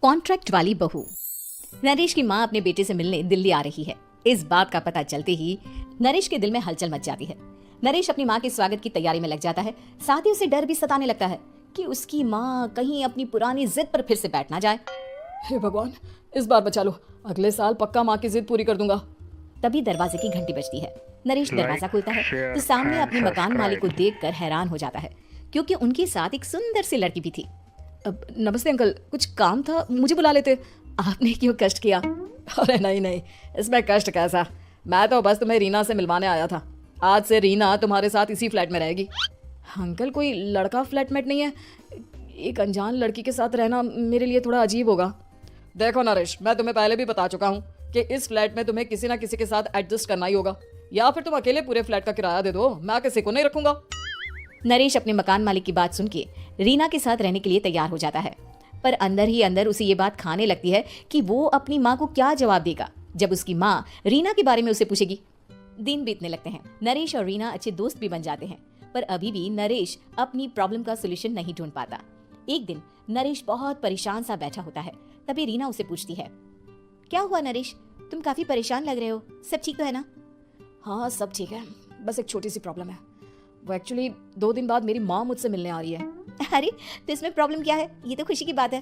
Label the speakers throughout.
Speaker 1: Contract वाली बहू। नरेश की माँ अपने बेटे से मिलने दिल्ली आ रही है। इस बात का पता चलते ही नरेश के दिल में हलचल मच जाती है। नरेश अपनी माँ के स्वागत की तैयारी में लग जाता है। साथ ही उसे डर भी सताने लगता है कि उसकी माँ कहीं अपनी पुरानी जिद पर फिर से बैठ ना जाए।
Speaker 2: हे भगवान, इस बार बचा लो, अगले साल पक्का माँ की जिद पूरी कर दूंगा।
Speaker 1: तभी दरवाजे की घंटी बजती है। नरेश दरवाजा खोलता है तो सामने अपनी मकान मालिक को देखकर हैरान हो जाता है, क्योंकि उनके साथ एक सुंदर सी लड़की भी थी।
Speaker 2: अब नमस्ते अंकल, कुछ काम था, मुझे बुला लेते। आपने क्यों कष्ट किया? अरे नहीं, इसमें कष्ट कैसा, मैं तो बस तुम्हें रीना से मिलवाने आया था। आज से रीना तुम्हारे साथ इसी फ्लैट में रहेगी। अंकल, कोई लड़का फ्लैटमेट नहीं है? एक अनजान लड़की के साथ रहना मेरे लिए थोड़ा अजीब होगा। देखो नरेश, मैं तुम्हें पहले भी बता चुका हूँ कि इस फ्लैट में तुम्हें किसी ना किसी के साथ एडजस्ट करना ही होगा, या फिर तुम अकेले पूरे फ्लैट का किराया दे दो, मैं किसी को नहीं रखूंगा।
Speaker 1: नरेश अपने मकान मालिक की बात सुन के रीना के साथ रहने के लिए तैयार हो जाता है, पर अंदर ही अंदर उसे ये बात खाने लगती है कि वो अपनी माँ को क्या जवाब देगा जब उसकी माँ रीना के बारे में उसे पूछेगी। दिन बीतने लगते हैं। नरेश और रीना अच्छे दोस्त भी बन जाते हैं, पर अभी भी नरेश अपनी प्रॉब्लम का सोल्यूशन नहीं ढूंढ पाता। एक दिन नरेश बहुत परेशान सा बैठा होता है। तभी रीना उसे पूछती है, क्या हुआ नरेश, तुम काफी परेशान लग रहे हो, सब ठीक तो है ना?
Speaker 2: हाँ, सब ठीक है, बस एक छोटी सी प्रॉब्लम है। वो एक्चुअली 2 दिन बाद मेरी माँ मुझसे मिलने आ रही है।
Speaker 1: अरे तो इसमें प्रॉब्लम क्या है, ये तो खुशी की बात है।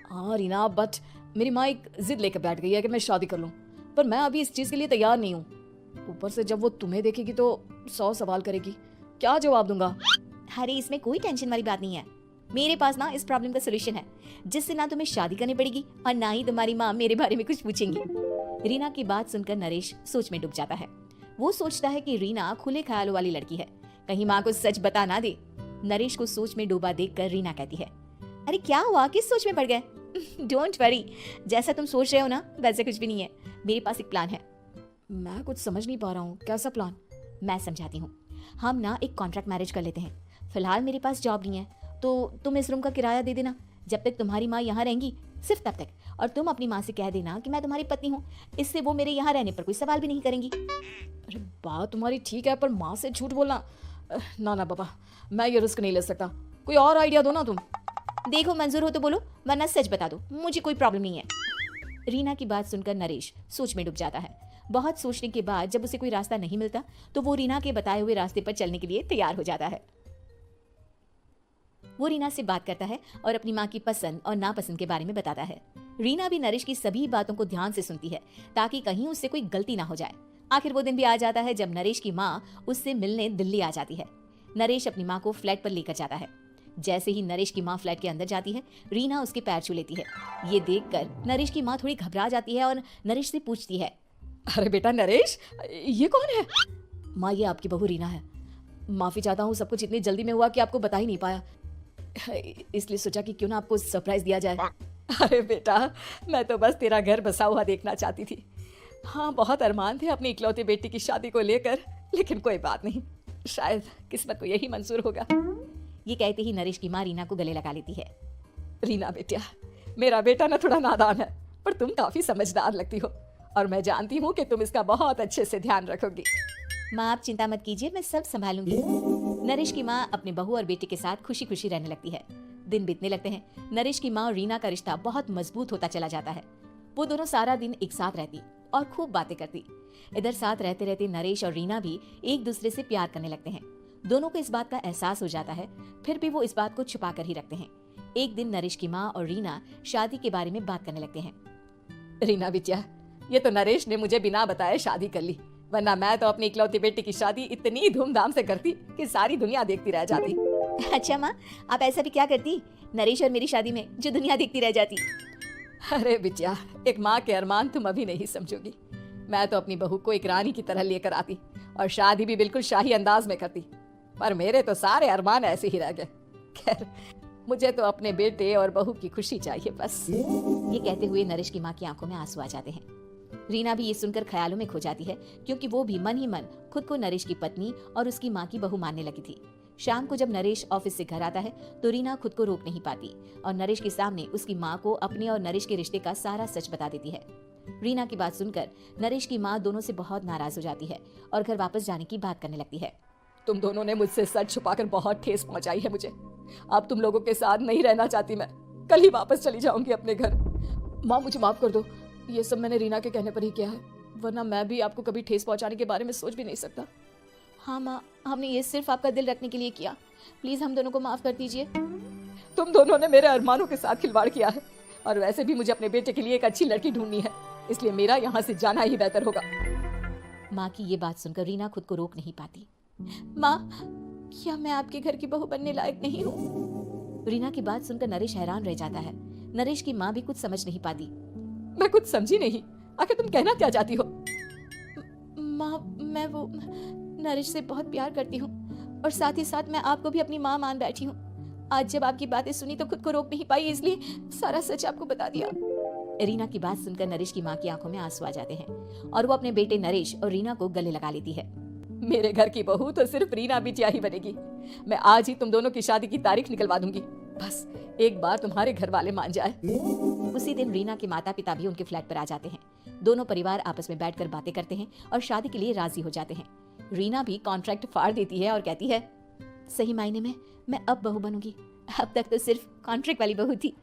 Speaker 2: हाँ रीना, बट मेरी माँ एक जिद लेकर बैठ गई है कि मैं शादी कर लूँ, पर मैं अभी इस चीज़ के लिए तैयार नहीं हूँ। ऊपर से जब वो तुम्हें देखेगी तो 100 सवाल करेगी, क्या जवाब दूंगा?
Speaker 1: अरे इसमें कोई टेंशन वाली बात नहीं है, मेरे पास ना इस प्रॉब्लम का सोल्यूशन है, जिससे ना तुम्हें शादी करनी पड़ेगी और ना ही तुम्हारी माँ मेरे बारे में कुछ पूछेंगी। रीना की बात सुनकर नरेश सोच में डूब जाता है। वो सोचता है कि रीना खुले ख्यालों वाली लड़की है, कहीं माँ को सच बता ना दे। नरेश को सोच में डूबा देखकर रीना कहती है, अरे क्या हुआ, किस सोच में पड़ गए? डोंट वरी, जैसा तुम सोच रहे हो ना वैसे कुछ भी नहीं है, मेरे पास एक प्लान है।
Speaker 2: मैं कुछ समझ नहीं पा रहा हूँ, कैसा प्लान?
Speaker 1: मैं समझाती हूँ। हम ना एक कॉन्ट्रैक्ट मैरिज कर लेते हैं। फिलहाल मेरे पास जॉब नहीं है, तो तुम इस रूम का किराया दे देना जब तक तुम्हारी माँ यहाँ रहेंगी, सिर्फ तब तक। और तुम अपनी माँ से कह देना कि मैं तुम्हारी पत्नी हूँ, इससे वो मेरे यहाँ रहने पर कोई सवाल भी नहीं करेंगी।
Speaker 2: अरे बात तुम्हारी ठीक है, पर माँ से झूठ बोलना, ना पापा, मैं ये रिस्क नहीं ले सकता। कोई और आइडिया दो ना तुम।
Speaker 1: देखो मंजूर हो तो बोलो, वरना सच बता दो, मुझे कोई प्रॉब्लम नहीं है। रीना की बात सुनकर नरेश सोच में डूब जाता है। बहुत सोचने के बाद जब उसे कोई रास्ता नहीं मिलता तो वो रीना के बताए हुए रास्ते पर चलने के लिए तैयार हो जाता है। वो रीना से बात करता है और अपनी माँ की पसंद और नापसंद के बारे में बताता है। रीना भी नरेश की सभी बातों को ध्यान से सुनती है, ताकि कहीं उससे कोई गलती ना हो जाए। आखिर वो दिन भी आ जाता है जब नरेश की माँ उससे मिलने दिल्ली आ जाती है। नरेश अपनी माँ को फ्लैट पर लेकर जाता है। जैसे ही नरेश की माँ फ्लैट के अंदर जाती है, रीना उसके पैर छू लेती है। ये देखकर नरेश की माँ थोड़ी घबरा जाती है और नरेश से पूछती है,
Speaker 2: अरे बेटा नरेश, ये कौन है? माँ, ये आपकी बहू रीना है। माफी चाहता हूँ, सब कुछ इतनी जल्दी में हुआ कि आपको बता ही नहीं पाया, इसलिए सोचा कि क्यों ना आपको सरप्राइज दिया जाए। अरे बेटा, मैं तो बस तेरा घर बसा हुआ देखना चाहती थी। हाँ, बहुत अरमान थे अपनी इकलौती बेटी की शादी को लेकर, लेकिन कोई बात नहीं, शायद किस्मत को यही मंजूर होगा।
Speaker 1: ये कहते ही नरेश की माँ रीना को गले लगा लेती है।
Speaker 2: रीना बेटिया, मेरा बेटा ना थोड़ा नादान है, पर तुम काफी समझदार लगती हो, और मैं जानती हूँ कि तुम इसका बहुत अच्छे से ध्यान रखोगी।
Speaker 1: माँ आप चिंता मत कीजिए, मैं सब संभालूंगी। नरेश की माँ अपने बहू और बेटे के साथ खुशी खुशी रहने लगती है। दिन बीतने लगते हैं। नरेश की माँ और रीना का रिश्ता बहुत मजबूत होता चला जाता है। वो दोनों सारा दिन एक साथ रहती और खूब बातें करती। इधर साथ रहते रहते नरेश और रीना भी एक दूसरे से प्यार करने लगते हैं। दोनों को इस बात का एहसास हो जाता है, फिर भी वो इस बात को छुपा कर ही रखते हैं। एक दिन नरेश की माँ और रीना शादी के बारे में बात करने लगते हैं।
Speaker 2: रीना बिटिया, ये तो नरेश ने मुझे बिना बताए शादी कर ली, वरना मैं तो अपनी इकलौती बेटी की शादी इतनी धूमधाम से करती कि सारी दुनिया देखती रह जाती।
Speaker 1: अच्छा माँ, आप ऐसा भी क्या करती नरेश और मेरी शादी में जो दुनिया देखती रह जाती?
Speaker 2: अरे बिटिया, एक माँ के अरमान तुम अभी नहीं समझोगी। मैं तो अपनी बहू को एक रानी की तरह लेकर आती और शादी भी बिल्कुल शाही अंदाज में करती, पर मेरे तो सारे अरमान ऐसे ही रह गए। खैर, मुझे तो अपने बेटे और बहू की खुशी चाहिए बस।
Speaker 1: ये कहते हुए नरेश की माँ की आंखों में आंसू आ जाते हैं। रीना भी ये सुनकर ख्यालों में खो जाती है, क्योंकि वो भी मन ही मन खुद को नरेश की पत्नी और उसकी माँ की बहू मानने लगी थी। शाम को जब नरेश ऑफिस से घर आता है तो रीना खुद को रोक नहीं पाती और नरेश के सामने उसकी माँ को अपने और नरेश के रिश्ते का सारा सच बता देती है। रीना की बात सुनकर नरेश की माँ दोनों से बहुत नाराज हो जाती है और घर वापस जाने की बात करने लगती है।
Speaker 2: तुम दोनों ने मुझसे सच छुपाकर बहुत ठेस पहुंचाई है मुझे। अब तुम लोगों के साथ नहीं रहना चाहती मैं, कल ही वापस चली जाऊंगी अपने घर। माँ मुझे माफ़ कर दो, ये सब मैंने रीना के कहने पर ही किया है, वरना मैं भी आपको कभी ठेस पहुंचाने के बारे में सोच भी नहीं सकता।
Speaker 1: हाँ माँ, हमने ये सिर्फ आपका दिल रखने के लिए किया। प्लीज़ हम दोनों को माफ़ कर दीजिए।
Speaker 2: तुम दोनों ने मेरे अरमानों के साथ खिलवाड़ किया है, और वैसे भी मुझे अपने बेटे के लिए एक अच्छी लड़की ढूंढनी है, इसलिए मेरा यहाँ से जाना ही बेहतर होगा।
Speaker 1: माँ की ये बात सुनकर रीना खुद को रोक नहीं पाती। माँ, क्या मैं आपके घर की बहू बनने लायक नहीं हूँ? रीना की बात सुनकर नरेश हैरान रह जाता है। नरेश की माँ भी कुछ समझ नहीं पाती।
Speaker 2: मैं कुछ समझी नहीं, आखिर तुम कहना क्या चाहती हो?
Speaker 1: माँ, मैं वो नरेश से बहुत प्यार करती हूँ, और साथ ही साथ मैं आपको भी अपनी माँ मान बैठी हूँ। आज जब आपकी बातें सुनी तो खुद को रोक नहीं पाई, इसलिए सारा सच आपको बता दिया। रीना की बात सुनकर नरेश की माँ की आंखों में आंसू आ जाते हैं, और वो अपने बेटे नरेश और रीना को गले लगा लेती है।
Speaker 2: मेरे घर की बहू तो सिर्फ रीना बिटिया ही बनेगी। मैं आज ही तुम दोनों की शादी की तारीख निकलवा दूंगी, बस एक बार तुम्हारे घर वाले मान जाए।
Speaker 1: उसी दिन रीना के माता पिता भी उनके फ्लैट पर आ जाते हैं। दोनों परिवार आपस में बैठकर बातें करते हैं और शादी के लिए राजी हो जाते हैं। रीना भी कॉन्ट्रैक्ट फाड़ देती है और कहती है, सही मायने में मैं अब बहू बनूंगी। अब तक तो सिर्फ कॉन्ट्रैक्ट वाली बहू थी।